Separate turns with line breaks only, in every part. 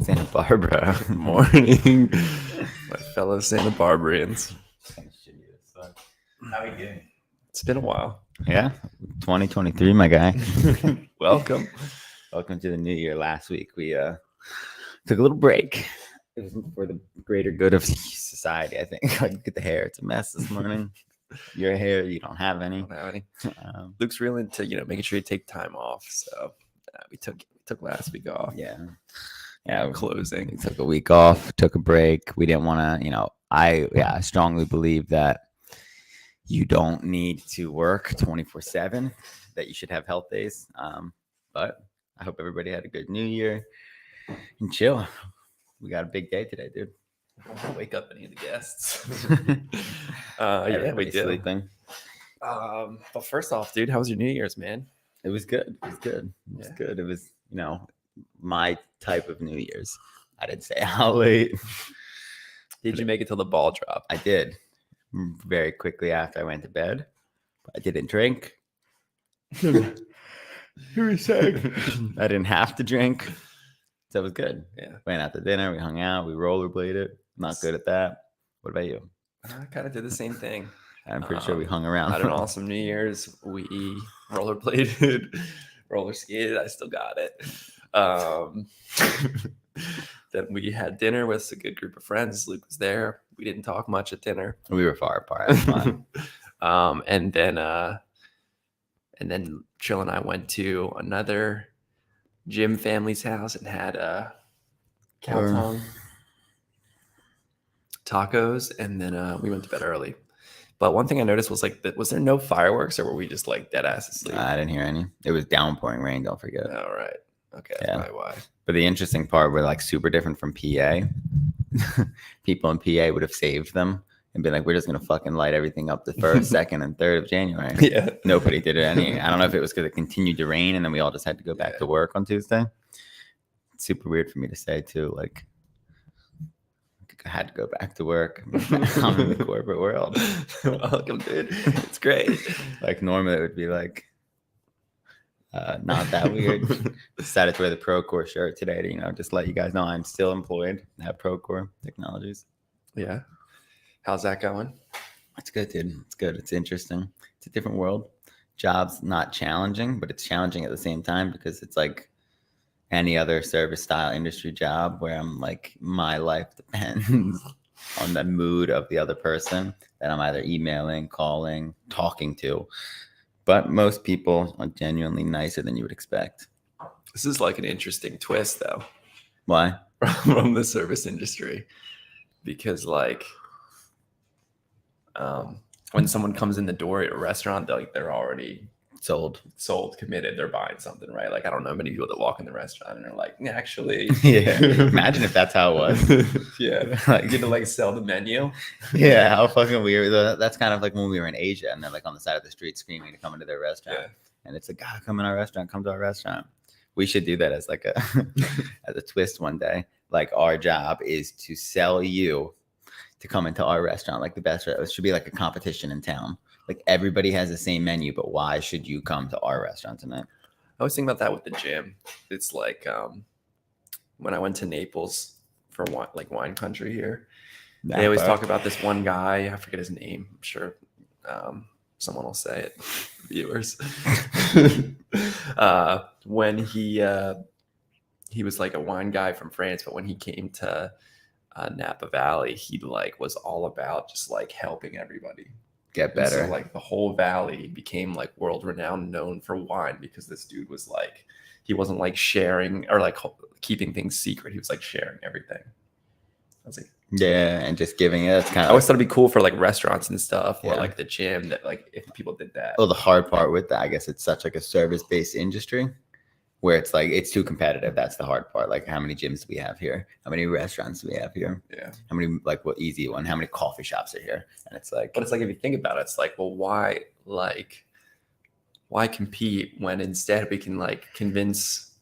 Santa Barbara.
Good morning, my fellow Santa Barbarians.
How are you doing?
It's been a while.
Yeah, 2023, my guy.
Welcome.
Welcome to the new year. Last week we took a little break. It was for the greater good of society, I think. Like, look at the hair; it's a mess this morning. Your hair, you don't have any.
Don't have any. Luke's real into making sure you take time off. So we took last week off.
Yeah.
Closing.
We took a week off, took a break. We didn't want to, I strongly believe that you don't need to work 24/7, that you should have health days. But I hope everybody had a good new year and chill. We got a big day today, dude.
Don't wake up any of the guests. We
Everybody's
did.
sleeping.
But first off, dude, how was your New Year's, man?
It was good. It was good. It was good. It was, my type of New Year's. I didn't say how late.
Did you make it till the ball dropped?
I did. Very quickly after I went to bed. I didn't drink. I didn't have to drink. So it was good.
Yeah.
Went out to dinner. We hung out. We rollerbladed. Not good at that. What about you?
I kind of did the same thing.
I'm pretty sure we hung around.
Had an awesome New Year's. We rollerbladed, roller skated. I still got it. Then we had dinner with a good group of friends. Luke was there. We didn't talk much at dinner.
We were far apart. It was fun.
And then Chill and I went to another Jim family's house and had cow tongue tacos, and then we went to bed early. But one thing I noticed was was there no fireworks, or were we just like dead ass asleep?
I didn't hear any. It was downpouring rain. Don't forget.
All right. Okay. That's probably why.
But the interesting part, we're like super different from PA. People in PA would have saved them and been like, we're just gonna fucking light everything up the 1st, 2nd, and 3rd of January.
Yeah.
Nobody did it any. I don't know if it was because it continued to rain and then we all just had to go back to work on Tuesday. It's super weird for me to say too. Like, I had to go back to work. I'm in the corporate world.
Welcome, dude. It's great.
Like normally it would be like not that weird. Decided to wear the Procore shirt today to just let you guys know I'm still employed at Procore Technologies.
Yeah. How's that going?
It's good, dude. It's good. It's interesting. It's a different world. Job's not challenging, but it's challenging at the same time because it's like any other service style industry job where I'm like, my life depends on the mood of the other person that I'm either emailing, calling, talking to. But most people are genuinely nicer than you would expect.
This is like an interesting twist, though.
Why?
From the service industry. Because, when someone comes in the door at a restaurant, they're already sold, committed. They're buying something, right? Like, I don't know many people that walk in the restaurant and they're like, actually.
Yeah. Imagine if that's how it was.
Yeah. You get to sell the menu.
Yeah. How fucking weird. That's kind of like when we were in Asia and they're like on the side of the street screaming to come into their restaurant. Yeah. And it's like, God, come in our restaurant. Come to our restaurant. We should do that as like as a twist one day. Like, our job is to sell you to come into our restaurant. Like, the best. It should be like a competition in town. Like, everybody has the same menu, but why should you come to our restaurant tonight?
I was thinking about that with the gym. It's like when I went to Naples for wine country here, they always talk about this one guy. I forget his name. I'm sure someone will say it, viewers. When he was like a wine guy from France, but when he came to Napa Valley, he was all about just helping everybody
get better.
And so the whole valley became world renowned, known for wine, because this dude was he wasn't sharing or keeping things secret. He was sharing everything. I was like,
yeah, and just giving it. It's kind of.
I always thought it'd be cool for restaurants and stuff, or the gym, that if people did that.
Well, the hard part with that, I guess, it's such a service based industry where it's it's too competitive. That's the hard part. How many gyms do we have here? How many restaurants do we have here?
Yeah.
How many what easy one? How many coffee shops are here? And it's
but it's if you think about it, it's well, why compete when instead we can convince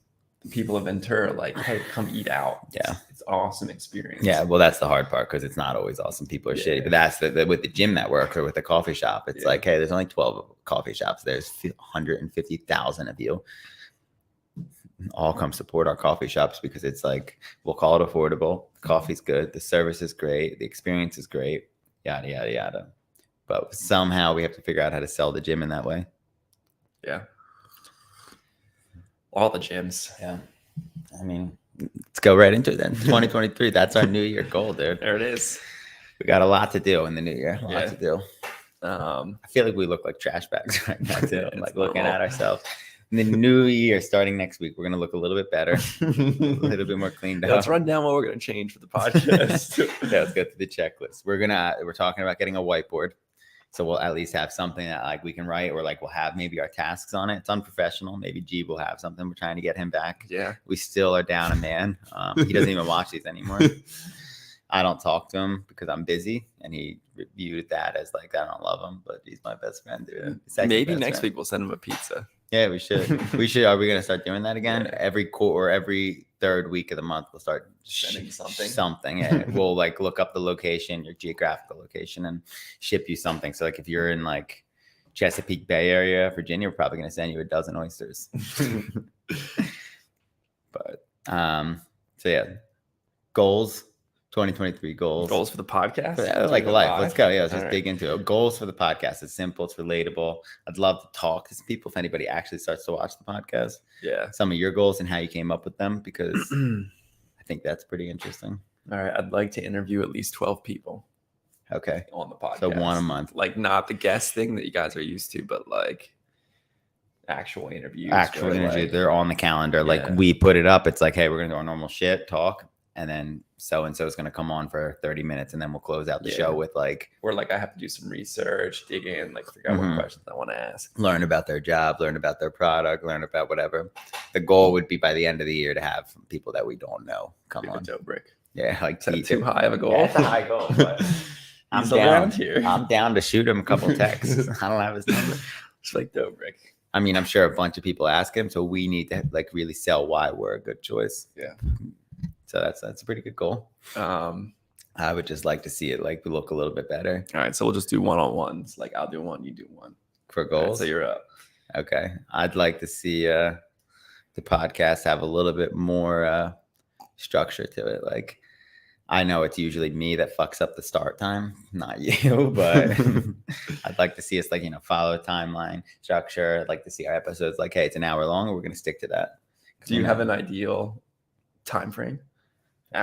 people of Ventura hey, come eat out.
Yeah,
it's awesome experience.
Yeah, well, that's the hard part because it's not always awesome. People are shitty, but that's with the gym network or with the coffee shop. It's hey, there's only 12 coffee shops. There's 150,000 of you. all come support our coffee shops because it's like, we'll call it affordable. The coffee's good. The service is great. The experience is great. Yada, yada, yada. But somehow we have to figure out how to sell the gym in that way.
Yeah. All the gyms.
Yeah. I mean, let's go right into it then. 2023. That's our New Year goal, dude.
There it is.
We got a lot to do in the new year. A lot to do.
I
feel like we look like trash bags right now, too. I'm like looking at ourselves. In the new year, starting next week, we're going to look a little bit better, a little bit more cleaned up.
Let's run down what we're going to change for the podcast.
Yeah, let's go through the checklist. We're talking about getting a whiteboard. So we'll at least have something that like we can write, or like we'll have maybe our tasks on it. It's unprofessional. Maybe Jeeb will have something. We're trying to get him back.
Yeah.
We still are down a man. He doesn't even watch these anymore. I don't talk to him because I'm busy, and he viewed that as like, I don't love him, but he's my best friend, dude.
Maybe next week we'll send him a pizza.
Yeah, we should. Are we going to start doing that again?
Yeah.
Every third week of the month, we'll start
sending
something. Yeah. We'll like look up the location, your geographical location, and ship you something. So like if you're in like Chesapeake Bay area, Virginia, we're probably going to send you a dozen oysters. But so yeah, goals. 2023 goals
for the podcast.
Like life. Let's go. Yeah, let's just dig into it. Goals for the podcast. It's simple. It's relatable. I'd love to talk to some people if anybody actually starts to watch the podcast.
Yeah.
Some of your goals and how you came up with them, because I think that's pretty interesting.
All right. I'd like to interview at least 12 people.
Okay.
On the podcast.
So one a month.
Like not the guest thing that you guys are used to, but like actual interviews.
Like, they're on the calendar. Yeah. Like we put it up. It's like, hey, we're going to do our normal shit, talk. And then so-and-so is going to come on for 30 minutes, and then we'll close out the show with like...
Or like I have to do some research, dig in, like figure out what questions I want to ask.
Learn about their job, learn about their product, learn about whatever. The goal would be by the end of the year to have people that we don't know come on.
Dobrik.
Yeah, like...
Is that too high of a goal?
Yeah, it's a high goal, but I'm down here. I'm down to shoot him a couple texts. I don't have his number.
Just like Dobrik.
I mean, I'm sure a bunch of people ask him, so we need to like really sell why we're a good choice.
Yeah.
So that's a pretty good goal. I would just like to see it like look a little bit better.
All right, so we'll just do one-on-ones. Like I'll do one, you do one.
For goals?
Right, so you're up.
Okay. I'd like to see the podcast have a little bit more structure to it. Like, I know it's usually me that fucks up the start time, not you, but I'd like to see us like, follow a timeline structure. I'd like to see our episodes like, hey, it's an hour long, and we're going to stick to that.
Do you have an ideal time frame? An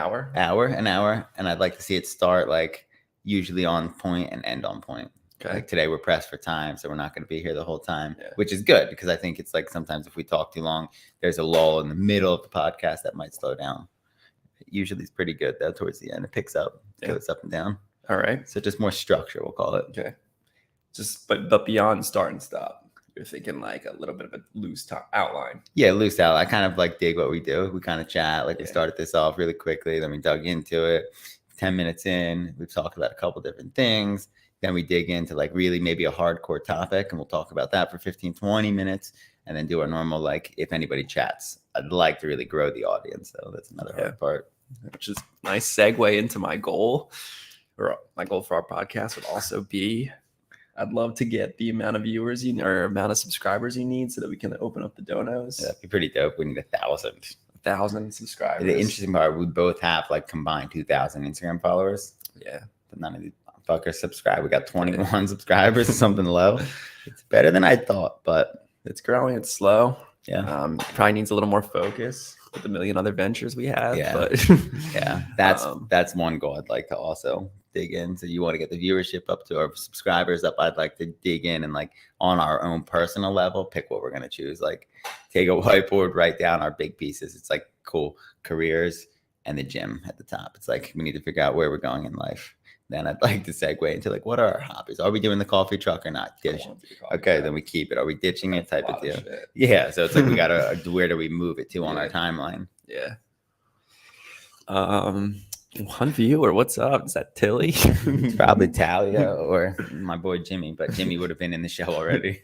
hour, and I'd like to see it start like usually on point and end on point. Okay. Like today we're pressed for time, so we're not going to be here the whole time, which is good, because I think it's like sometimes if we talk too long, there's a lull in the middle of the podcast that might slow down. Usually it's pretty good though. Towards the end, it picks up, goes up and down.
All right,
so just more structure, we'll call it.
Okay, just but beyond start and stop. You're thinking like a little bit of a loose outline.
Yeah, loose outline. I kind of like dig what we do. We kind of chat. Like we started this off really quickly. Then we dug into it. 10 minutes in, we've talked about a couple different things. Then we dig into like really maybe a hardcore topic, and we'll talk about that for 15, 20 minutes. And then do our normal, like if anybody chats. I'd like to really grow the audience, though. That's another hard part.
Which is a nice segue into my goal. Or my goal for our podcast would also be, I'd love to get the amount of viewers or amount of subscribers you need so that we can open up the donos.
Yeah, that'd be pretty dope. We need 1,000.
1,000 subscribers.
The interesting part, we both have like combined 2,000 Instagram followers.
Yeah.
But none of these fuckers subscribe. We got 21 subscribers or something low. It's better than I thought, but
it's growing. It's slow.
Yeah.
Probably needs a little more focus with the million other ventures we have.
Yeah.
But
yeah. That's one goal I'd like to also dig in. So you want to get the viewership up to our subscribers up. I'd like to dig in and like on our own personal level, pick what we're going to choose. Like take a whiteboard, write down our big pieces. It's like cool careers and the gym at the top. It's like, we need to figure out where we're going in life. Then I'd like to segue into like, what are our hobbies? Are we doing the coffee truck or not? Okay, then we keep it. Are we ditching it? Type of deal. Yeah. So it's like, we got to, where do we move it to on our timeline?
Yeah. One viewer, what's up? Is that Tilly?
It's probably Talia or my boy Jimmy, but Jimmy would have been in the show already.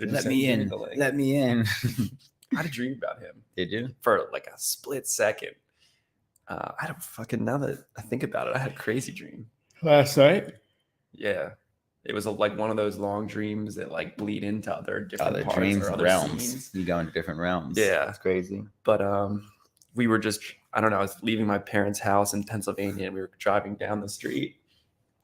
Let me in. Let me in.
I had a dream about him.
Did you?
For like a split second. I don't fucking, now that I think about it, I had a crazy dream.
Last night?
Yeah. It was like one of those long dreams that like bleed into other different parts
dreams,
or other
realms.
scenes.
You go into different realms.
Yeah.
It's crazy.
But we were just, I don't know, I was leaving my parents' house in Pennsylvania and we were driving down the street.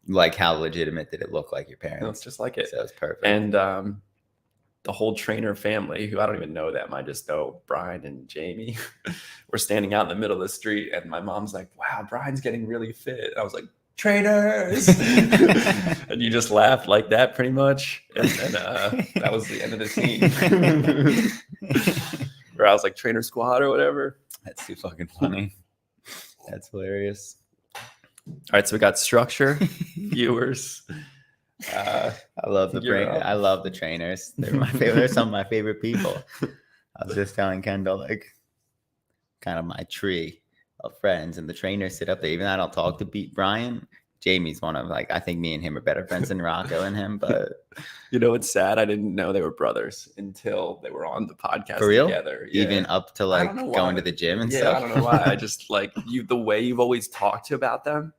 Like, how legitimate did it look like your parents?
It looks just like it.
So it's perfect.
And the whole Trainer family, who I don't even know them, I just know Brian and Jamie, were standing out in the middle of the street. And my mom's like, wow, Brian's getting really fit. And I was like, Trainers. And you just laughed like that pretty much. And that was the end of the scene. Where I was like, Trainer Squad or whatever.
That's too fucking funny. That's hilarious.
All right, so we got structure, viewers.
I love the I love the trainers. They're my favorite. They're some of my favorite people. I was just telling Kendall, like, kind of my tree of friends, and the trainers sit up there. Even though I don't talk to Brian, Jamie's one of, like, I think me and him are better friends than Rocco and him. But
you know, it's sad. I didn't know they were brothers until they were on the podcast
for real?
Together. Yeah.
Even up to like going to the gym and stuff.
I don't know why. I just like the way you've always talked about them.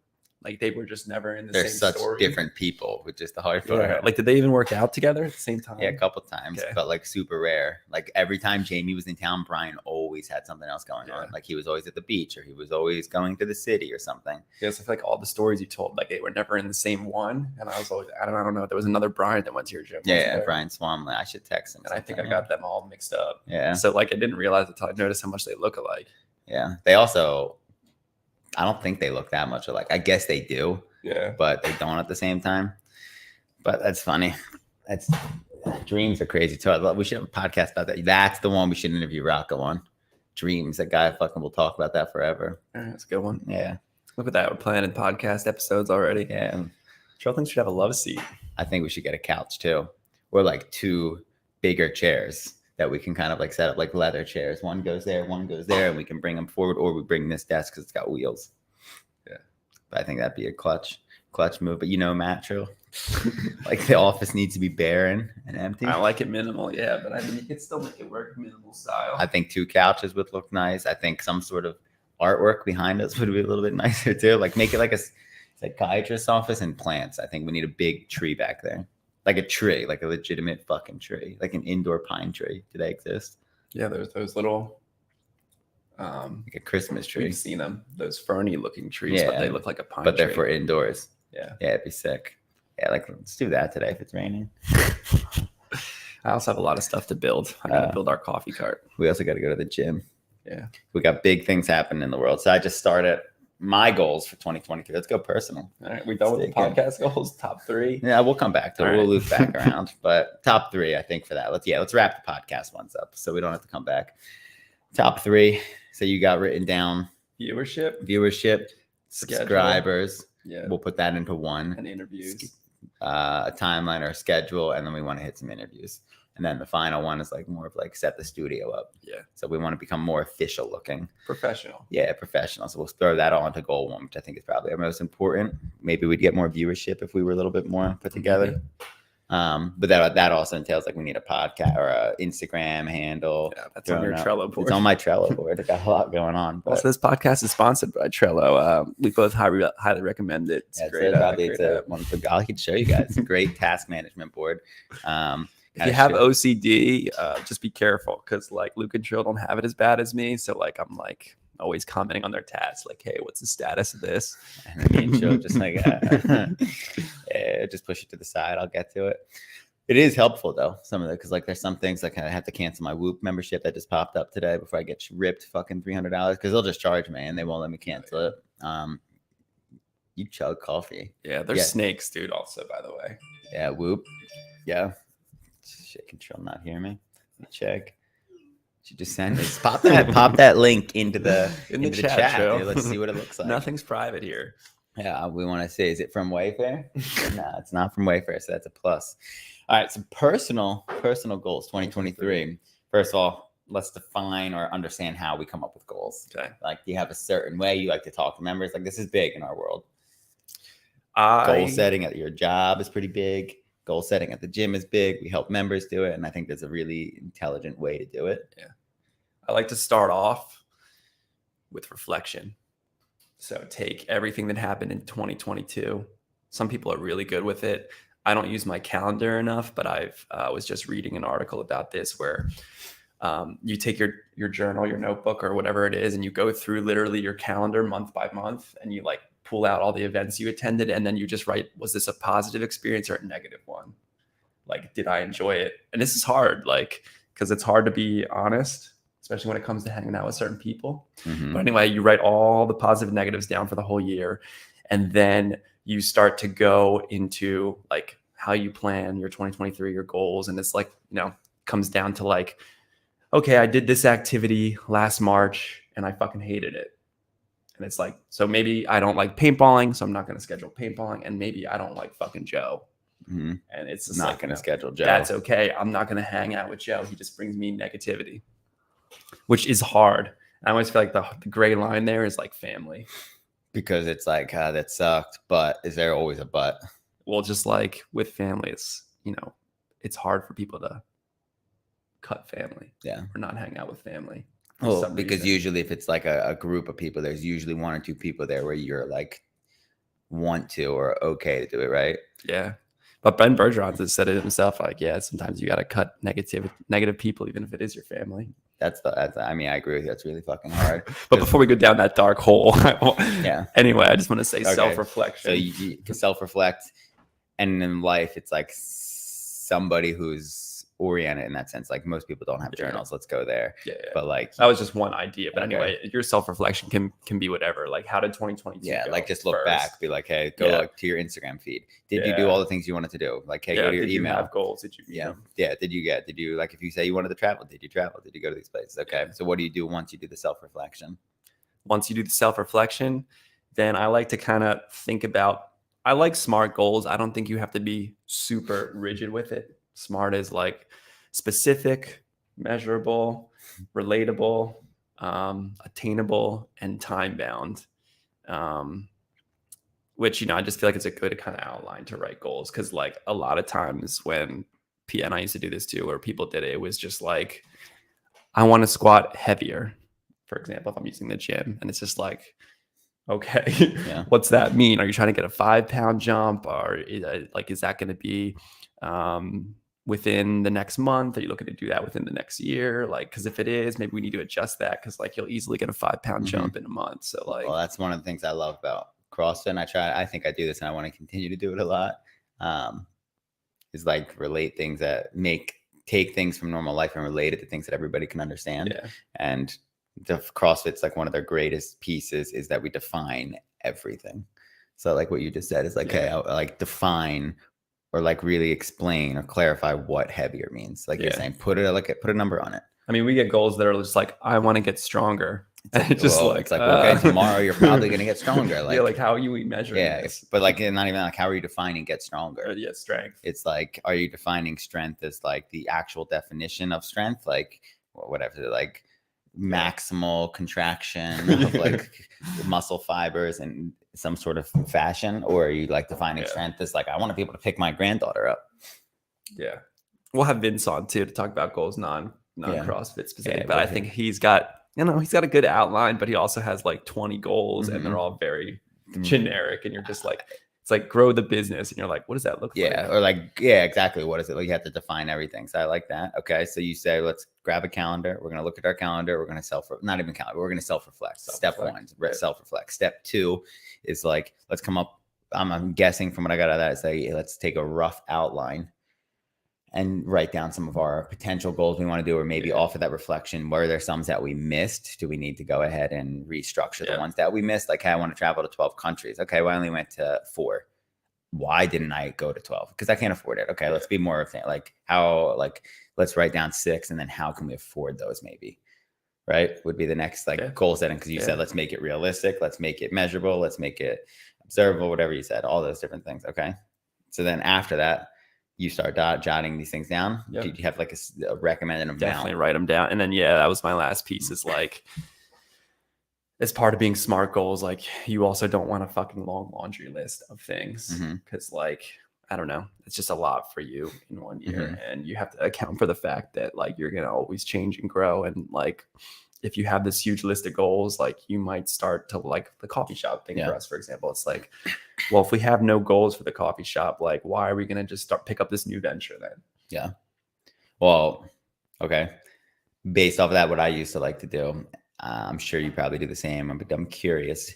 Like, they were just never in the same story.
They're such different people, which is the hard part.
Yeah. Like, did they even work out together at the same time?
Yeah, a couple times, but like super rare. Like, every time Jamie was in town, Brian always had something else going on. Like, he was always at the beach, or he was always going to the city or something.
Yeah, so I feel like all the stories you told, like, they were never in the same one. And I was always, I don't know. There was another Brian that went to your gym.
Yeah, Brian Swamley. I should text him.
And I think I got them all mixed up.
Yeah.
So like, I didn't realize until I noticed how much they look alike.
Yeah. They also, I don't think they look that much alike. I guess they do.
Yeah.
But they don't at the same time. But that's funny. Dreams are crazy too. We should have a podcast about that. That's the one we should interview Rocco on. Dreams. That guy fucking will talk about that forever.
That's a good one.
Yeah.
Look at that. We're planning podcast episodes already.
Yeah.
Charlton should have a love seat.
I think we should get a couch too. Or like 2 bigger chairs that we can kind of like set up, like leather chairs. One goes there, one goes there, and we can bring them forward, or we bring this desk because it's got wheels.
Yeah.
But I think that'd be a clutch move. But you know, Matt, true. Like, the office needs to be barren and empty.
I like it minimal, yeah, but I mean, you could still make it work minimal style.
I think 2 couches would look nice. I think some sort of artwork behind us would be a little bit nicer too. Like, make it like a psychiatrist's office and plants. I think we need a big tree back there. Like a tree, like a legitimate fucking tree, like an indoor pine tree. Do they exist?
Yeah, there's those little,
like a Christmas tree.
We've seen them, those ferny looking trees, but they look like a pine
but they're
tree.
for indoors.
Yeah.
Yeah, it'd be sick. Yeah, like, let's do that today if it's raining.
I also have a lot of stuff to build. I got to build our coffee cart.
We also got to go to the gym.
Yeah.
We got big things happening in the world. So I just started my goals for 2023. Let's go personal.
All right. We done with the podcast goals? Top 3?
Yeah, we'll come back to it. We'll loop back around. But top 3, I think, for that. Let's wrap the podcast ones up so we don't have to come back. Top 3. So you got written down viewership, subscribers.
Yeah.
We'll put that into 1.
And interviews.
A timeline or a schedule, and then we want to hit some interviews. And then the final one is like more of like set the studio up.
Yeah. So
we want to become more official looking.
Professional.
Yeah, professional. So we'll throw that all into goal 1, which I think is probably our most important. Maybe we'd get more viewership if we were a little bit more put together. But that also entails like we need a podcast or a Instagram handle.
Yeah, that's on your Trello board.
It's on my Trello board. I got a lot going on.
But also, this podcast is sponsored by Trello. We both highly recommend it. It's great.
I can show you guys. It's a great task management board.
If you have OCD, just be careful, because like Luke and Trill don't have it as bad as me. So like I'm like always commenting on their tasks, like, hey, what's the status of this?
And me and Trill just like just push it to the side. I'll get to it. It is helpful though, some of it, because like there's some things like I have to cancel my Whoop membership that just popped up today before I get ripped fucking $300 because they'll just charge me and they won't let me cancel it. You chug coffee.
Yeah, there's snakes, dude. Also, by the way.
Yeah, Whoop. Yeah. Shit, can Trill not hear me? Let me check. She just send it. Pop that link into the chat. Dude. Let's see what it looks like.
Nothing's private here.
Yeah, we want to say, is it from Wayfair? No, it's not from Wayfair, so that's a plus. All right, so personal goals 2023. First of all, let's define or understand how we come up with goals.
Okay.
Like, do you have a certain way you like to talk to members? Like, this is big in our world. Goal setting at your job is pretty big. Goal setting at the gym is big. We help members do it. And I think there's a really intelligent way to do it.
Yeah. I like to start off with reflection. So take everything that happened in 2022. Some people are really good with it. I don't use my calendar enough, but I've was just reading an article about this where you take your journal, your notebook, or whatever it is, and you go through literally your calendar month by month, and you like pull out all the events you attended, and then you just write, was this a positive experience or a negative one? Like, did I enjoy it? And this is hard, like, because it's hard to be honest, especially when it comes to hanging out with certain people.
Mm-hmm.
But anyway, you write all the positive and negatives down for the whole year, and then you start to go into like how you plan your 2023, your goals. And it's like, comes down to like, okay, I did this activity last March and I fucking hated it. And it's like, so maybe I don't like paintballing, so I'm not going to schedule paintballing. And maybe I don't like fucking Joe.
Mm-hmm.
And it's just
not going to schedule Joe.
That's okay. I'm not going to hang out with Joe. He just brings me negativity, which is hard. I always feel like the gray line there is like family.
Because it's like, that sucked, but is there always a but?
Well, just like with family, it's, it's hard for people to cut family.
Yeah.
Or not hang out with family.
Well, because usually if it's like a group of people, there's usually one or two people there where you're like want to or okay to do it, right?
Yeah. But Ben Bergeron has said it himself, like, yeah, sometimes you got to cut negative people, even if it is your family.
I mean, I agree with you. That's really fucking hard.
But before we go down that dark hole,
yeah.
Anyway, I just want to say self-reflection.
So you can self-reflect, and in life, it's like somebody who's oriented in that sense. Like most people don't have journals. Let's go there.
Yeah.
But like
that was just one idea. But anyway, your self-reflection can be whatever. Like, how did 2022 go?
Like just look back, be like, hey, go look to your Instagram feed. Did you do all the things you wanted to do? Like, hey, go to your email.
Did you have goals? Did you?
Did you like, if you say you wanted to travel, did you travel? Did you go to these places? Okay. So what do you do once you do the self-reflection?
Once you do the self-reflection, then I like to kind of think about, I like SMART goals. I don't think you have to be super rigid with it. SMART is like specific, measurable, relatable, attainable, and time bound. Which, I just feel like it's a good kind of outline to write goals. Cause like a lot of times when and I used to do this too, or people did it, it was just like, I want to squat heavier, for example, if I'm using the gym, and it's just like, okay, what's that mean? Are you trying to get a 5-pound jump, or is that going to be, within the next month? Are you looking to do that within the next year? Like, because if it is, maybe we need to adjust that, because like you'll easily get a 5-pound jump in a month. So like,
well, that's one of the things I love about CrossFit. And I think I do this and I want to continue to do it a lot. Is like relate things that take things from normal life and relate it to things that everybody can understand.
Yeah.
And the CrossFit's like one of their greatest pieces is that we define everything. So like what you just said is like, hey, I like define or like really explain or clarify what heavier means. Like you're saying, put a number on it. I
mean, we get goals that are just like, I want to get stronger.
It's just okay, tomorrow you're probably going to get stronger. Like,
like how are you measuring this?
But like, not even like, how are you defining get stronger?
Strength.
It's like, are you defining strength as like the actual definition of strength? Like whatever, like maximal contraction of like muscle fibers and some sort of fashion? Or are you like defining strength as like, I want to be able to pick my granddaughter up?
Yeah. We'll have Vince on too to talk about goals, non CrossFit specific, but I think he's got a good outline, but he also has like 20 goals and they're all very generic. And you're just like, it's like grow the business. And you're like, what does that look like?
Or like, exactly. What is it? Like you have to define everything. So I like that. Okay. So you say, let's grab a calendar. We're going to look at our calendar. We're going to not even calendar. We're going to self-reflect. Step 1, self-reflect. Step 2 is like, let's come up. I'm guessing from what I got out of that is like, let's take a rough outline and write down some of our potential goals we want to do, or maybe offer that reflection. Were there some that we missed? Do we need to go ahead and restructure the ones that we missed? Like, hey, I want to travel to 12 countries. Okay, well, I only went to 4. Why didn't I go to 12? Because I can't afford it. Okay, let's be more of that. Like let's write down 6, and then how can we afford those maybe? Right? Would be the next goal setting. Because you said, let's make it realistic. Let's make it measurable. Let's make it observable, whatever you said, all those different things. Okay. So then after that, you start jotting these things down.
Yep.
Do you have like a recommended amount?
Definitely write them down. And then, that was my last piece, is like, as part of being SMART goals, like you also don't want a fucking long laundry list of things. Because like, I don't know. It's just a lot for you in 1 year.
Mhm.
And you have to account for the fact that like you're gonna always change and grow. And like if you have this huge list of goals, like you might start to like the coffee shop thing for
Yeah.
us, for example. It's like, well, if we have no goals for the coffee shop, like why are we gonna just pick up this new venture then?
Yeah. Well, okay. Based off of that, what I used to like to do, I'm sure you probably do the same. I'm curious.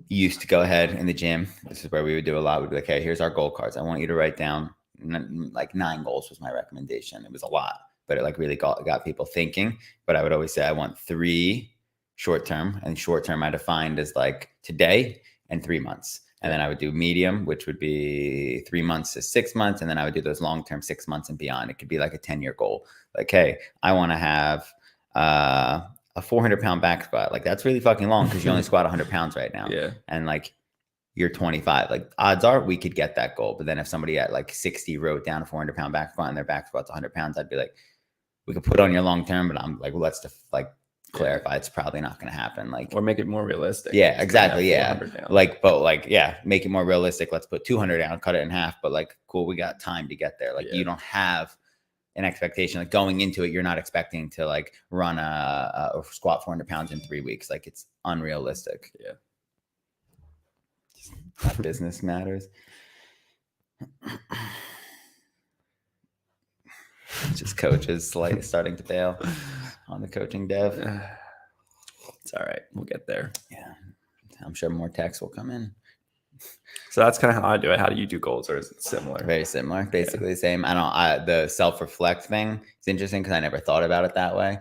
You used to go ahead in the gym. This is where we would do a lot. We'd be like, hey, here's our goal cards. I want you to write down like 9 goals was my recommendation. It was a lot, but it like really got people thinking. But I would always say I want 3 short term, and short term I defined as like today and 3 months. And then I would do medium, which would be 3 months to 6 months. And then I would do those long term 6 months and beyond. It could be like a 10-year goal. Like, hey, I want to have a 400-pound back squat. Like that's really fucking long because you only squat 100 pounds right now.
Yeah.
And like you're 25. Like odds are we could get that goal. But then if somebody at like 60 wrote down a 400-pound back squat and their back squat's 100 pounds, I'd be like, we could put on your long term. But I'm like, well, let's like clarify. It's probably not going to happen. Like,
or make it more realistic.
Yeah, exactly. Yeah. Like, but like, yeah, make it more realistic. Let's put 200 down, cut it in half. But like, cool, we got time to get there. Like, you don't have an expectation. Like going into it, you're not expecting to like run a squat 400 pounds in 3 weeks. Like it's unrealistic.
Yeah.
That business matters. Just coaches like starting to bail on the coaching dev.
It's all right. We'll get there.
Yeah. I'm sure more texts will come in.
So that's kind of how I do it. How do you do goals, or is it similar?
Very similar, basically the same. The self-reflect thing is interesting because I never thought about it that way,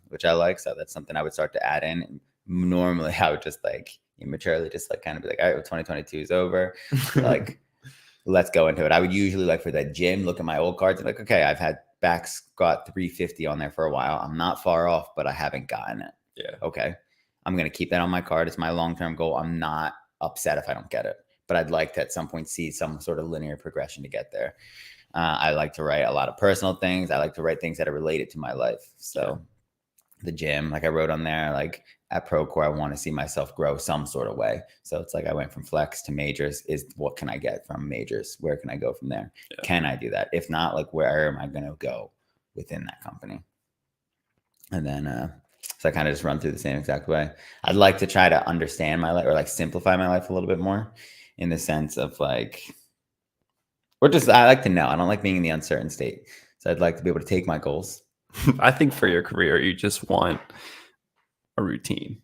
which I like. So that's something I would start to add in. Normally, I would just like immaturely just like kind of be like, all right, well, 2022 is over. Like, let's go into it. I would usually like for that gym, look at my old cards and like, okay, I've had back squat 350 on there for a while. I'm not far off, but I haven't gotten it.
Yeah.
Okay. I'm going to keep that on my card. It's my long-term goal. I'm not upset if I don't get it, but I'd like to at some point see some sort of linear progression to get there. I like to write a lot of personal things. I like to write things that are related to my life. So the gym, like I wrote on there, like at Procore, I want to see myself grow some sort of way. So it's like I went from flex to majors. Is what can I get from majors? Where can I go from there? Yeah. Can I do that? If not, like where am I going to go within that company? And then so I kind of just run through the same exact way. I'd like to try to understand my life or like simplify my life a little bit more in the sense of like, or just I like to know. I don't like being in the uncertain state. So I'd like to be able to take my goals.
I think for your career, you just want a routine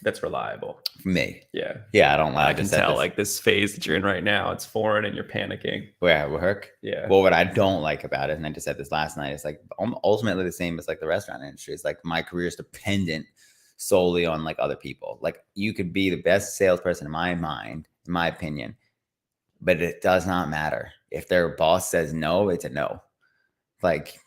that's reliable.
For me.
Yeah.
Yeah, I don't like.
I can tell like this phase that you're in right now, it's foreign and you're panicking.
Where work?
Yeah.
Well, what I don't like about it, and I just said this last night, it's like ultimately the same as like the restaurant industry. It's like my career is dependent solely on like other people. Like you could be the best salesperson in my mind, in my opinion, but it does not matter. If their boss says no, it's a no. Like,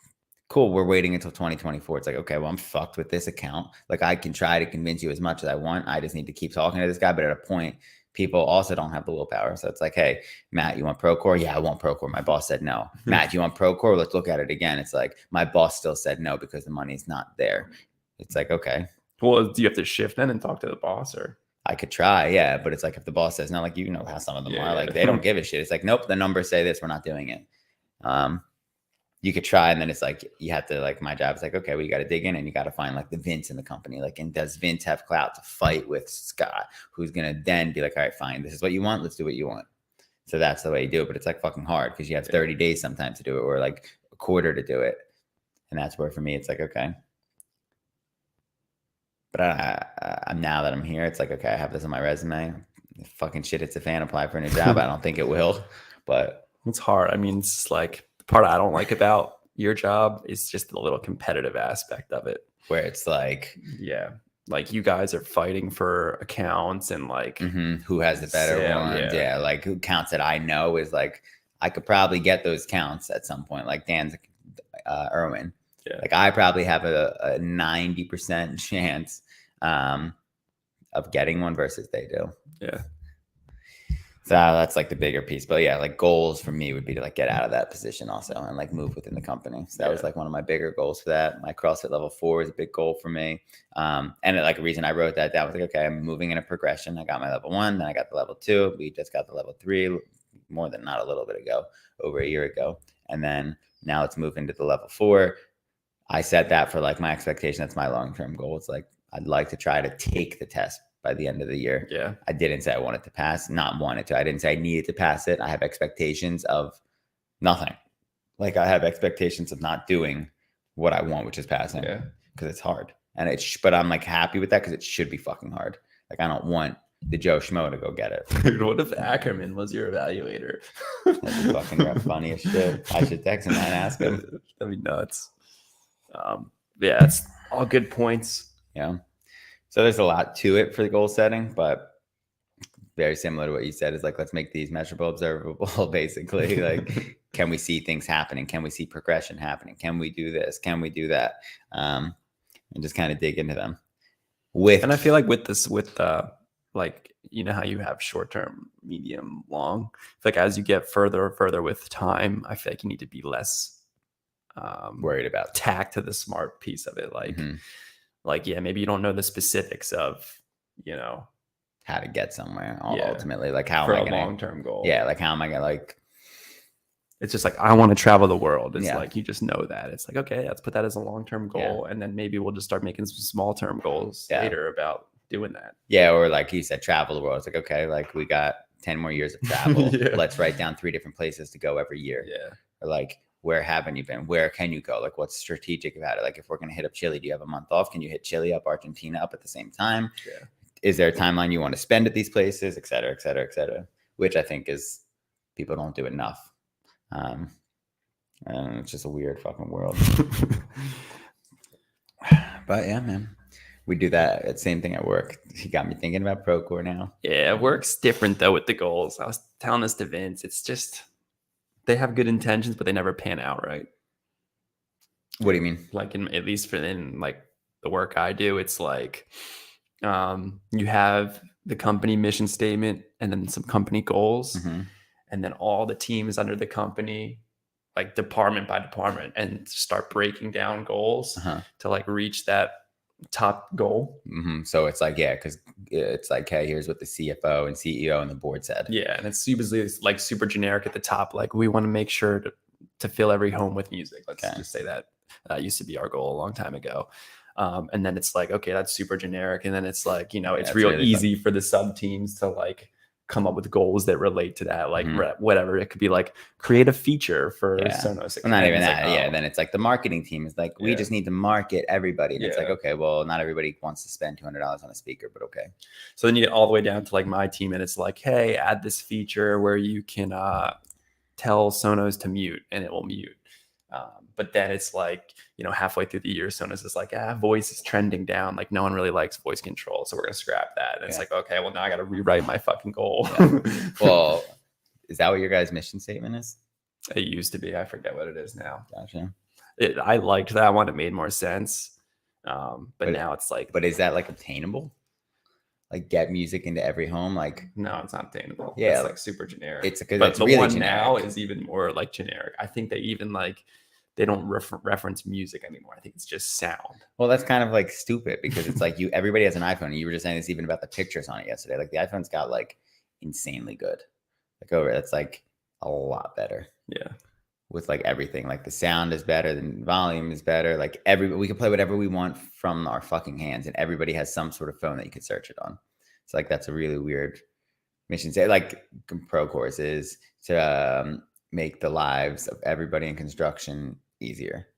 cool, we're waiting until 2024. It's like, okay, well, I'm fucked with this account. Like I can try to convince you as much as I want. I just need to keep talking to this guy. But at a point, people also don't have the willpower. So it's like, hey, Matt, you want Procore? Yeah, I want Procore. My boss said no. Matt, do you want Procore? Let's look at it again. It's like my boss still said no because the money's not there. It's like, okay.
Well, do you have to shift then and talk to the boss, or?
I could try, yeah. But it's like if the boss says no, like you know how some of them are. Like they don't give a shit. It's like, nope, the numbers say this, we're not doing it. You could try, and then it's like you have to, like my job is like, okay, well, you got to dig in and you got to find like the Vince in the company. Like, and does Vince have clout to fight with Scott, who's gonna then be like, all right, fine, this is what you want, let's do what you want. So that's the way you do it. But it's like fucking hard because you have 30 days sometimes to do it, or like a quarter to do it. And that's where for me it's like, okay. But I'm now that I'm here, it's like, okay, I have this on my resume. If fucking shit hits a fan, apply for a new job. I don't think it will, but
it's hard. I mean, it's like the part I don't like about your job is just the little competitive aspect of it,
where it's like,
yeah, like you guys are fighting for accounts and like
who has the better ones. Yeah, like who counts that I know is like I could probably get those counts at some point. Like Dan's Irwin. Yeah. Like I probably have a 90% chance of getting one versus they do.
Yeah.
So that's like the bigger piece. But yeah, like goals for me would be to like get out of that position also and like move within the company. So that was like one of my bigger goals for that. My CrossFit level 4 is a big goal for me. And like a reason I wrote that down was like, okay, I'm moving in a progression. I got my level 1, then I got the level 2. We just got the level 3. more than not a little bit ago, over a year ago. And then now it's moved into the level 4. I set that for like my expectation. That's my long-term goal. It's like, I'd like to try to take the test by the end of the year.
Yeah.
I didn't say I wanted to pass, not wanted to. I didn't say I needed to pass it. I have expectations of nothing. Like I have expectations of not doing what I want, which is passing, because it's hard. And but I'm like happy with that because it should be fucking hard. Like I don't want the Joe Schmo to go get it.
Dude, what if Ackerman was your evaluator?
That'd be fucking funny as shit. I should text him and ask him.
That'd be nuts. Yeah, it's all good points.
Yeah. So there's a lot to it for the goal setting, but very similar to what you said is like, let's make these measurable, observable, basically. Like, can we see things happening? Can we see progression happening? Can we do this? Can we do that? And just kind of dig into them.
And I feel like with this, like, you know how you have short term, medium, long. Like as you get further and further with time, I feel like you need to be less
worried about
tack to the smart piece of it. Like, like, yeah, maybe you don't know the specifics of, you know,
how to get somewhere ultimately. Like how am I going
to long-term goal?
Yeah. Like how am I going to like,
it's just like, I want to travel the world. It's like, you just know that it's like, okay, let's put that as a long-term goal. And then maybe we'll just start making some small-term goals later about doing that. Yeah.
Or like you said, travel the world. It's like, okay, like we got 10 more years of travel. Let's write down 3 different places to go every year. Or like, where haven't you been? Where can you go? Like what's strategic about it? Like if we're going to hit up Chile, do you have a month off? Can you hit Chile up, Argentina up at the same time? Is there a timeline you want to spend at these places, et cetera, et cetera, et cetera, which I think is people don't do enough. And it's just a weird fucking world. But yeah, man, we do that. Same thing at work. You got me thinking about Procore now.
Yeah, work's different though with the goals. I was telling this to Vince. It's just, they have good intentions, but they never pan out right.
What do you mean?
Like at least in like the work I do, it's like you have the company mission statement and then some company goals, and then all the teams under the company, like department by department, and start breaking down goals to like reach that top goal.
So it's like, because it's like, hey, here's what the CFO and CEO and the board said.
And it's usually like super generic at the top. Like we want to make sure to fill every home with music. Let's just say that used to be our goal a long time ago. And then it's like, okay, that's super generic. And then it's like, you know, it's real really easy for the sub teams to like come up with goals that relate to that. Like whatever, it could be like create a feature for Sonos.
Well, not even that. Like, then it's like the marketing team is like, we just need to market everybody. And it's like, okay, well, not everybody wants to spend $200 on a speaker, but okay.
So then you get all the way down to like my team and it's like, hey, add this feature where you can tell Sonos to mute and it will mute. But then it's like, you know, halfway through the year, Sonos is like, voice is trending down. Like no one really likes voice control. So we're going to scrap that. And it's like, okay, well now I got to rewrite my fucking goal.
Well, is that what your guys' mission statement is?
It used to be. I forget what it is now.
Gotcha.
I liked that one. It made more sense. But now it's like.
But is that like obtainable? Like get music into every home? Like
no, it's not obtainable.
Yeah,
it's like super generic.
It's because
but the
really
one
generic.
Now is even more like generic. I think they even like. They don't reference music anymore. I think it's just sound.
Well, that's kind of like stupid because it's like everybody has an iPhone. And you were just saying this even about the pictures on it yesterday. Like the iPhone's got like insanely good. Like that's like a lot better.
Yeah. With
like everything. Like the sound is better, the volume is better. Like we can play whatever we want from our fucking hands, and everybody has some sort of phone that you could search it on. So like that's a really weird mission. Like Procore is to make the lives of everybody in construction easier.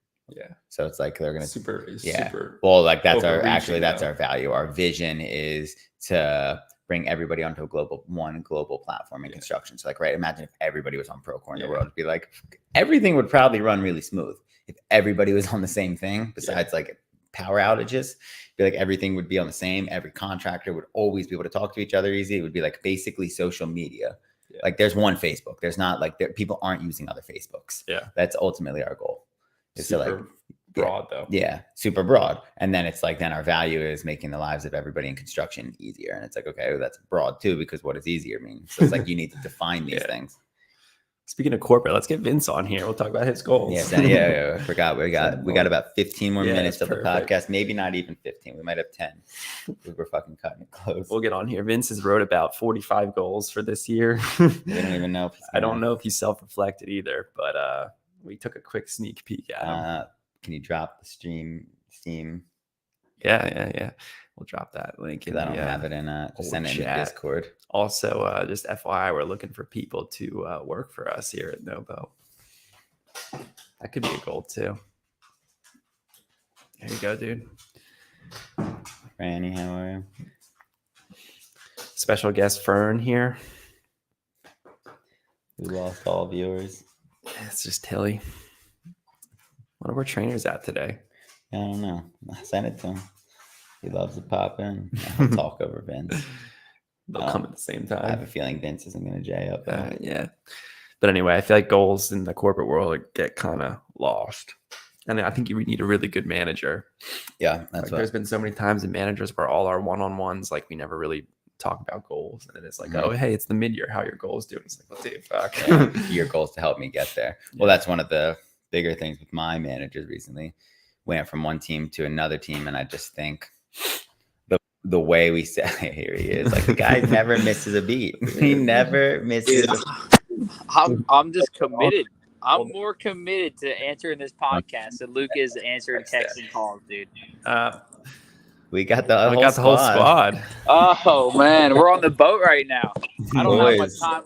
So it's like they're gonna super. Well, like that's our value. Our vision is to bring everybody onto one global platform in construction. So like, right, imagine if everybody was on Procore in the world. It'd be like everything would probably run really smooth if everybody was on the same thing. Besides like power outages, be like everything would be on the same. Every contractor would always be able to talk to each other easy. It would be like basically social media. Like there's one Facebook. There's not like people aren't using other Facebooks. That's ultimately our goal. It's super like
broad though.
Super broad. And then it's like, then our value is making the lives of everybody in construction easier. And it's like, okay, well, that's broad too, because what does easier mean? So it's like, you need to define these things.
Speaking of corporate, let's get Vince on here. We'll talk about his goals.
Yeah. I forgot. We got about 15 more minutes of the
perfect.
podcast. Maybe not even 15. We might have 10. We're fucking cutting it close.
We'll get on here. Vince has wrote about 45 goals for this year.
We don't even know.
I don't know if he's self-reflected either, but we took a quick sneak peek at him.
Can you drop the Steam?
Yeah. We'll drop that link.
I don't have it in. Just send it in the Discord.
Also, just FYI, we're looking for people to work for us here at Novo. That could be a goal too. There you go, dude.
Franny, how are you?
Special guest Fern here.
We lost all viewers.
It's just Tilly. What are our trainers at today?
I don't know. I sent it to him. He loves to pop in. I'll talk over Vince.
They'll come at the same time.
I have a feeling Vince isn't going to jay up.
Yeah. But anyway, I feel like goals in the corporate world get kind of lost. And I think you need a really good manager.
Yeah.
There's been so many times in managers where all our one-on-ones, like we never really talk about goals. And then it's like, oh, hey, it's the mid-year. How are your goals doing? It's like, well, dude, fuck.
Your goals to help me get there. Well, that's one of the bigger things with my managers recently. Went from one team to another team. And I just think the way we say, here he is, like the guy never misses a beat. He never misses.
I'm just committed. I'm more committed to answering this podcast than Luke is answering texts and calls, dude.
We got the whole
squad.
Oh man, we're on the boat right now. I don't have much time.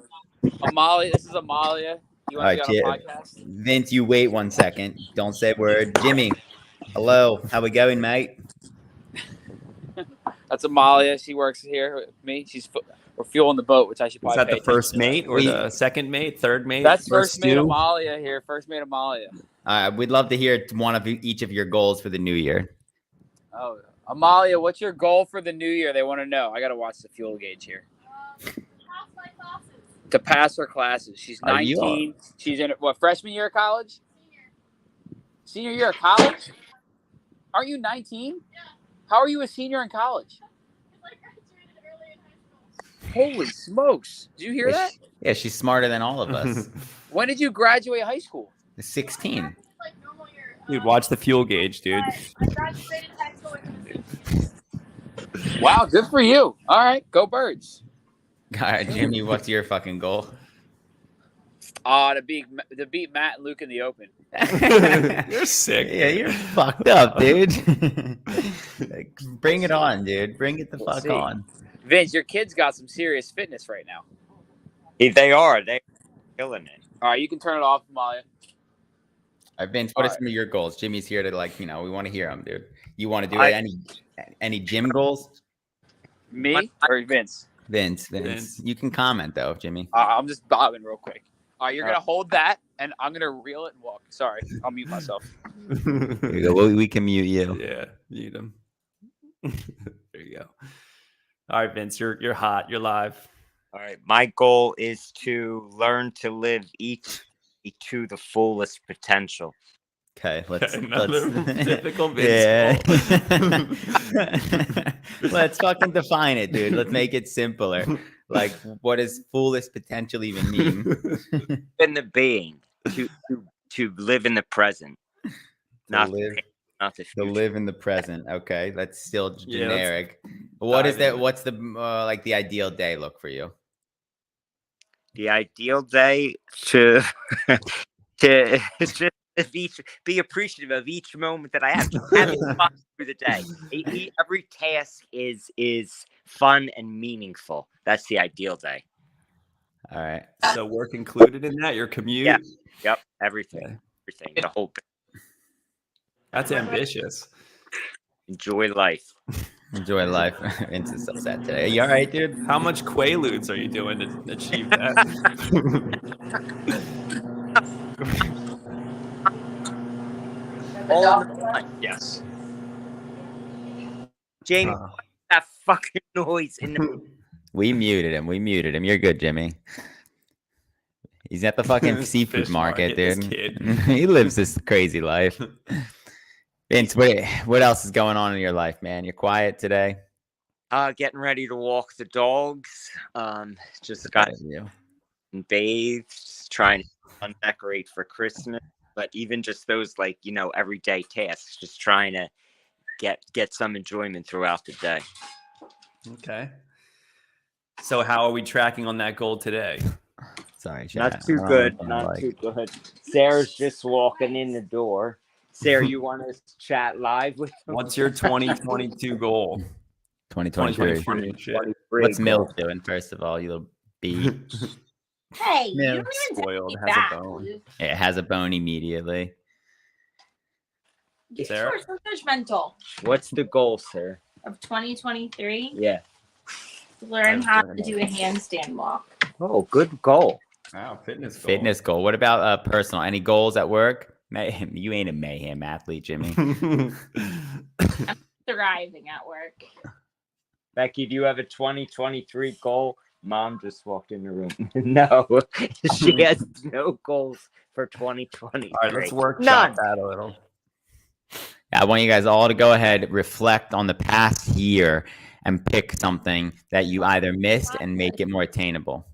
Amalia, this is Amalia. You want to be on a podcast?
Vince, you wait 1 second. Don't say a word. Jimmy, hello. How we going, mate?
That's Amalia. She works here with me. We're fueling the boat, which I should probably.
Is that the first mate or the second mate, third mate?
That's first mate Amalia here. First mate Amalia.
We'd love to hear one of each of your goals for the new year.
Oh, Amalia, what's your goal for the new year? They want to know. I got to watch the fuel gauge here.
Pass my classes.
To pass her classes. She's 19. She's in freshman year of college? Senior year of college? Aren't you 19?
Yeah.
How are you a senior in college?
I graduated early in high school.
Holy smokes. Did you hear that?
Yeah, she's smarter than all of us.
When did you graduate high school?
16.
Like normal year.
Dude, watch the fuel gauge, dude.
I graduated high school in
Wow, good for you. All right, go Birds.
All right, Jimmy, what's your fucking goal?
To beat Matt and Luke in the Open.
You're sick.
Yeah, you're fucked up, dude. Like, bring it on, dude. Bring it the fuck on.
Vince, your kids got some serious fitness right now.
They are. They're killing it.
All right, you can turn it off, Amalia.
All right, Vince, what are some of your goals? Jimmy's here to we want to hear them, dude. You want to do any gym goals?
Me or Vince?
Vince. You can comment, though, Jimmy.
I'm just bobbing real quick. All right, you're going to hold that, and I'm going to reel it and walk. Sorry, I'll mute myself.
There you go. We can mute you.
Yeah, mute him. There you go. All right, Vince, you're hot. You're live.
All right. My goal is to learn to live each day to the fullest potential.
Okay, let's
typical Vince.
Yeah. Let's fucking define it, dude. Let's make it simpler. Like, what does fullest potential even mean?
In the being, to live in the present, not the future.
To live in the present. Okay, that's still generic. What is that? What's the the ideal day look for you?
The ideal day to just be appreciative of each moment that I have. Having fun through the day. Every task is fun and meaningful. That's the ideal day.
All right.
So work included in that? Your commute?
Yeah. Yep. Everything. The whole thing.
That's ambitious.
Enjoy life.
Enjoy life. Vince is upset today. Are you all right, dude?
How much Quaaludes are you doing to achieve that?
Yes.
Jamie, what's that fucking noise in the
We muted him. You're good, Jimmy. He's at the fucking seafood market, dude. He lives this crazy life. Vince, what else is going on in your life, man? You're quiet today.
Getting ready to walk the dogs. Just got bathed, trying to undecorate for Christmas, but even just those like, everyday tasks, just trying to get some enjoyment throughout the day.
Okay. So how are we tracking on that goal today?
Sorry,
Not
chat.
too good. Not too good. Sarah's just walking in the door. Sarah, you want to chat live with them?
What's your 2022 goal?
2023.
2023.
What's Milk doing, first of all, you little bee?
Hey, you
Yeah,
don't even
spoiled,
take
has a
back.
bone.
It has a bone immediately.
You
Sarah?
are so judgmental.
What's the goal, sir?
Of 2023,
Yeah.
learn how to do a handstand walk.
Oh, good goal.
Wow, fitness goal.
Fitness goal. What about personal? Any goals at work? Mayhem. You ain't a mayhem athlete, Jimmy.
I'm thriving at work.
Becky, do you have a 2023 goal? Mom just walked in the room. No, she has no goals for 2023.
All right, let's workshop
None.
that a little.
I want you guys all to go ahead, reflect on the past year, and pick something that you either missed and make it more attainable.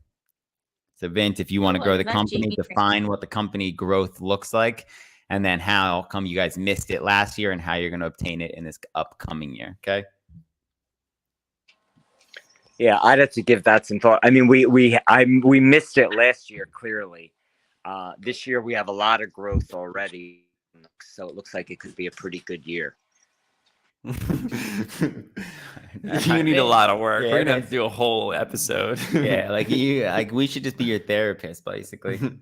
So, Vince, if you want to grow the company, define what the company growth looks like, and then how come you guys missed it last year and how you're going to obtain it in this upcoming year. Okay.
Yeah, I'd have to give that some thought. I mean, we missed it last year, clearly. This year we have a lot of growth already, so it looks like it could be a pretty good year.
You need a lot of work.
Yeah,
We're gonna have to do a whole episode.
Yeah, we should just be your therapist, basically.
You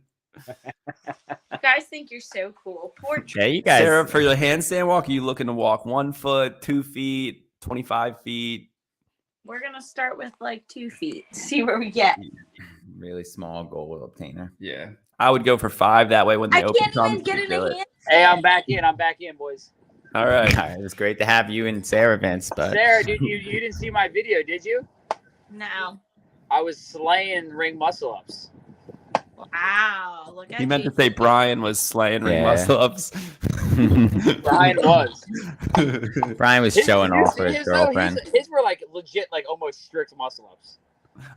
guys think you're so cool. Poor
Yeah, you guys.
Sarah, for your handstand walk, are you looking to walk 1 foot, 2 feet, 25 feet?
We're gonna start with like 2 feet. See where we get.
Really small goal obtainer.
Yeah, I would go for 5. That way, when
I
they open
can't
comes,
even get
you
in
do
a
it.
hand.
Hey, I'm back in, boys.
All right.
All right, it was great to have you and Sarah, Vince. But
Sarah, dude, you didn't see my video, did you?
No.
I was slaying ring muscle ups.
Wow. Look at
He meant
you.
to say Brian was slaying ring
Yeah.
muscle ups.
Brian was.
Brian was showing off for his girlfriend.
His were like legit, like almost strict muscle ups.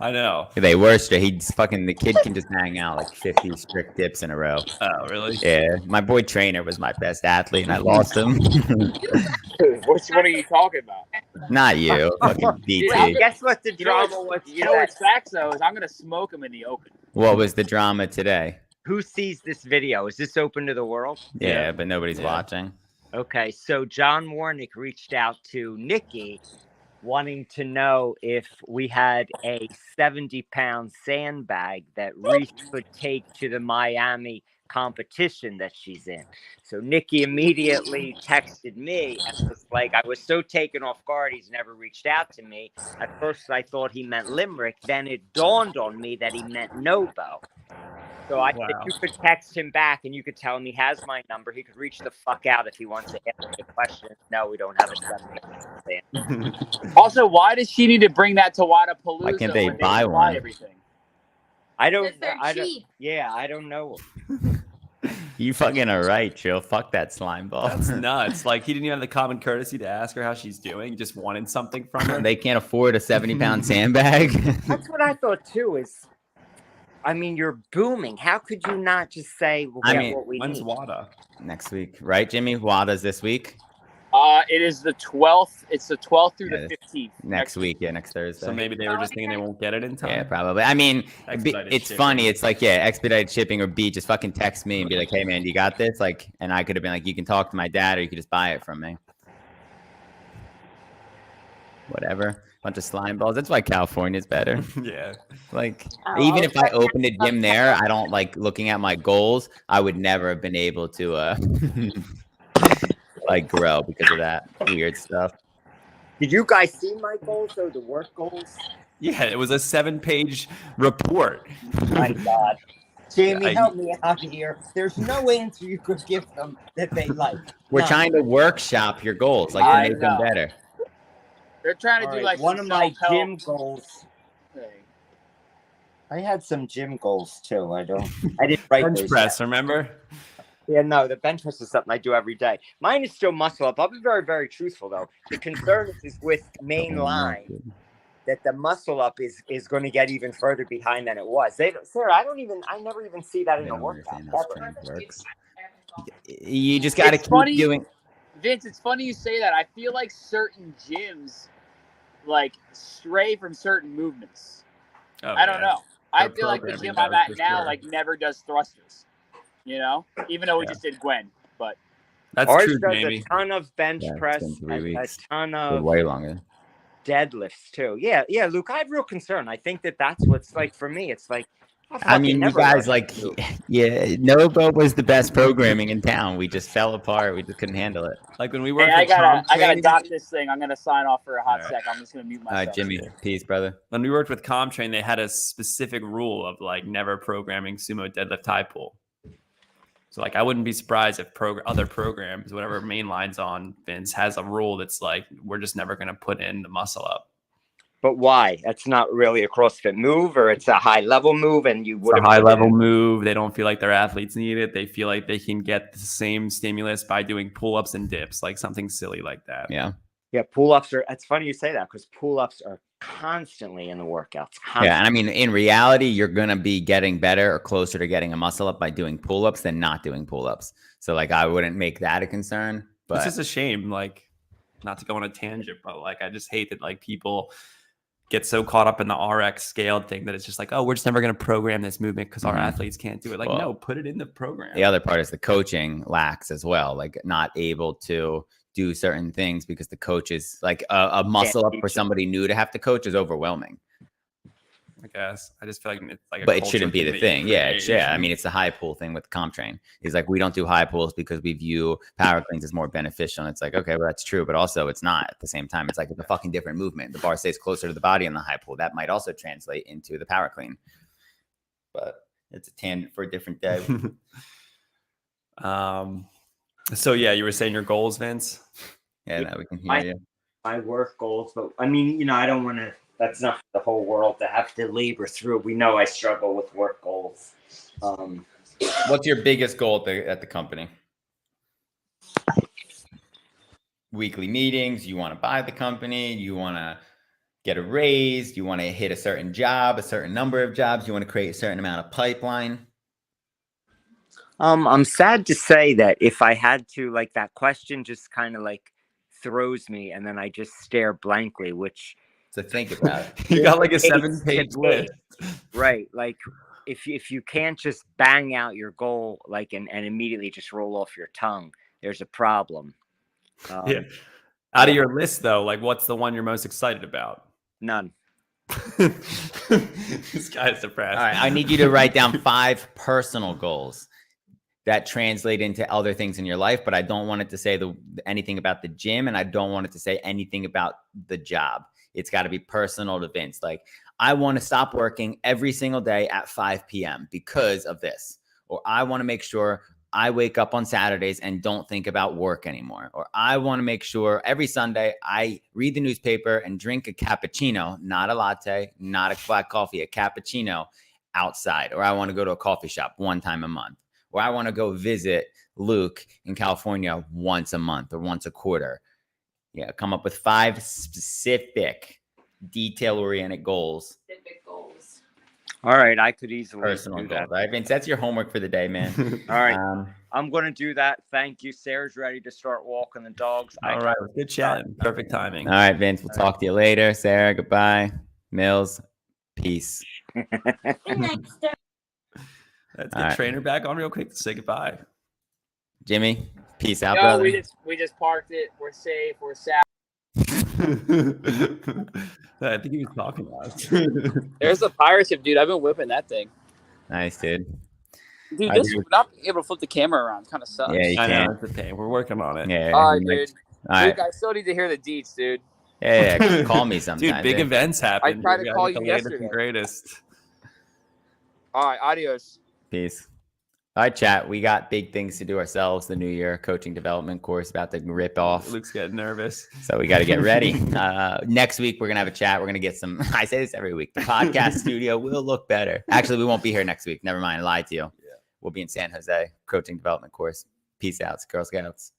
I know.
They were straight. The kid can just hang out like 50 strict dips in a row.
Oh, really?
Yeah, my boy Trainer was my best athlete, and I lost him.
Which one are you talking about?
Not you, fucking
Well,
DT.
guess what the
You know,
drama was?
what's facts though is I'm gonna smoke him in the open.
What was the drama today?
Who sees this video? Is this open to the world?
Yeah, but nobody's
Yeah.
watching.
Okay, so John Warnick reached out to Nikki wanting to know if we had a 70-pound sandbag that Reese could take to the Miami competition that she's in. So Nikki immediately texted me and was like, I was so taken off guard, he's never reached out to me. At first I thought he meant Limerick, then it dawned on me that he meant Nobo. So I said,
Wow.
you could text him back and you could tell him he has my number. He could reach the fuck out if he wants to ask me a question. No, we don't have a 70.
Also, why does she need to bring that to Wadapalooza?
Why can't they
when
buy
supply
one?
Everything?
I don't.
Because they're
I don't.
cheap.
Yeah, I don't know.
You fucking are right, Chill. Fuck that slime ball.
That's nuts. Like, he didn't even have the common courtesy to ask her how she's doing. He just wanted something from her.
They can't afford a 70-pound sandbag.
That's what I thought too. I mean, you're booming. How could you not just say, "We'll get what we
When's
need"?
WADA?
Next week, right, Jimmy? WADA's this week.
It is the 12th. It's the 12th through
Yeah,
the 15th.
Next week, yeah, next Thursday.
So maybe they were just thinking they won't get it in time.
Yeah, probably. I mean,
Expedited
it's
shipping.
funny. It's like, yeah, expedited shipping or B, just fucking text me and be like, hey, man, you got this? Like, and I could have been like, you can talk to my dad or you could just buy it from me. Whatever. Bunch of slime balls. That's why California's better.
Yeah.
Like,
Oh,
even if I opened a gym there, I don't like looking at my goals. I would never have been able to, like, grow because of that weird stuff.
Did you guys see my goals though? The work goals?
Yeah, it was a 7-page report.
My God. Jamie,
I-
help me out here. There's no answer you could give them that they like.
We're
None.
trying to workshop your goals, like,
I
to make them
know.
better.
They're trying to
All
do
right,
like
one
some
of my
self-help
gym goals.
thing.
I had some gym goals too. I didn't write
Bench
those
press,
yet.
remember?
Yeah, no, the bench press is something I do every day. Mine is still muscle up. I'll be very, very truthful though. The concern is with main line. that the muscle up is going to get even further behind than it was. Sarah, I never even see that in
They
a
don't
workout.
understand how strength works. You just got to
It's
keep
funny.
doing.
Vince, it's funny you say that. I feel like certain gyms like stray from certain movements.
Oh,
I don't know. I
Their
feel like the
programming
gym I'm
does,
at
for
now
sure.
like never does thrusters. You know, even though we
Yeah.
just did Gwen, but
That's
Ours
true,
does
Jamie.
a ton of bench
Yeah, it's
press,
been 3
a
weeks.
ton
For
of
way longer.
deadlifts too. Yeah, Luke, I have real concern. I think that's what's like for me. It's like
I mean, you guys Nova was the best programming in town. We just fell apart. We just couldn't handle it.
Like when we
hey,
worked
I
with
gotta
training,
dock this thing. I'm gonna sign off for a hot
All right.
sec. I'm just gonna mute
All
myself.
right, Jimmy. Peace, brother.
when we worked with Comtrain, they had a specific rule of like never programming sumo deadlift high pull. So like I wouldn't be surprised if other programs, whatever main line's on, Vince has a rule that's like we're just never going to put in the muscle up.
But why? That's not really a CrossFit move, or it's a high level move, and you would
It's a high level move. They don't feel like their athletes need it. They feel like they can get the same stimulus by doing pull ups and dips, like something silly like that.
Yeah.
Yeah, pull-ups are. It's funny you say that because pull-ups are constantly in the workouts. Constantly.
Yeah, and I mean, in reality, you're gonna be getting better or closer to getting a muscle up by doing pull-ups than not doing pull-ups. So, like, I wouldn't make that a concern. But
It's just a shame, like, not to go on a tangent, but like, I just hate that like people get so caught up in the RX scaled thing that it's just like, oh, we're just never gonna program this movement because our athletes can't do it. Like, no, put it in the program.
The other part is the coaching lacks as well, like not able to do certain things because the coach is like a muscle up for somebody new to have to coach is overwhelming.
I guess I just feel like it's like,
but it shouldn't be the thing. Yeah. I mean, it's the high pull thing with Comtrain. He's like, we don't do high pulls because we view power cleans as more beneficial. And it's like, okay, well, that's true, but also it's not at the same time. It's like it's a fucking different movement. The bar stays closer to the body in the high pull. That might also translate into the power clean, but it's a tangent for a different day.
So yeah, you were saying your goals, Vince?
Yeah, no, we can hear you.
My work goals, but I mean, I don't want to. That's not for the whole world to have to labor through. We know I struggle with work goals.
What's your biggest goal at the company? Weekly meetings. You want to buy the company. You want to get a raise. You want to hit a certain job, a certain number of jobs. You want to create a certain amount of pipeline.
I'm sad to say that if I had to, like, that question just kind of like throws me, and then I just stare blankly, which.
So think about it.
You got like a 7-page list.
Right. Like if you can't just bang out your goal, like, and immediately just roll off your tongue, there's a problem.
Yeah. Out of your list though, like what's the one you're most excited about?
None.
This guy's depressed.
All right. I need you to write down 5 personal goals that translate into other things in your life, but I don't want it to say anything about the gym, and I don't want it to say anything about the job. It's got to be personal to Vince. Like, I want to stop working every single day at 5 p.m. because of this. Or I want to make sure I wake up on Saturdays and don't think about work anymore. Or I want to make sure every Sunday I read the newspaper and drink a cappuccino, not a latte, not a black coffee, a cappuccino outside. Or I want to go to a coffee shop one time a month. Or I want to go visit Luke in California once a month or once a quarter. Yeah, come up with 5 specific, detail-oriented goals.
Specific goals.
All right, I could easily
Personal
do
goals.
that.
All right, Vince, that's your homework for the day, man.
All right, I'm going to do that. Thank you. Sarah's ready to start walking the dogs.
All right, good chatting. Perfect timing.
All right, Vince, we'll talk to you later. Sarah, goodbye. Mills, peace.
Let's get Trainer back on real quick to say goodbye.
Jimmy, peace out,
No,
brother.
we just parked it. We're safe. We're safe.
I think he was talking about us.
There's the pirate ship, dude. I've been whipping that thing.
Nice, dude.
Dude, this not being able to flip the camera around kind of sucks.
Yeah, you
I
can.
know, it's a pain. We're working on it.
Yeah.
All right, dude.
All right.
Luke, I still need to hear the deets, dude.
Yeah, call me sometime.
Dude, big events happen.
I tried to call you
the latest
yesterday.
and greatest.
All right, adios.
Peace. All right, chat. We got big things to do ourselves. The new year coaching development course about to rip off.
Luke's getting nervous.
So we got to get ready. Next week, we're going to have a chat. We're going to get some, I say this every week. The podcast studio will look better. Actually, we won't be here next week. Never mind. I lied to you. Yeah. We'll be in San Jose, coaching development course. Peace out, Girl Scouts.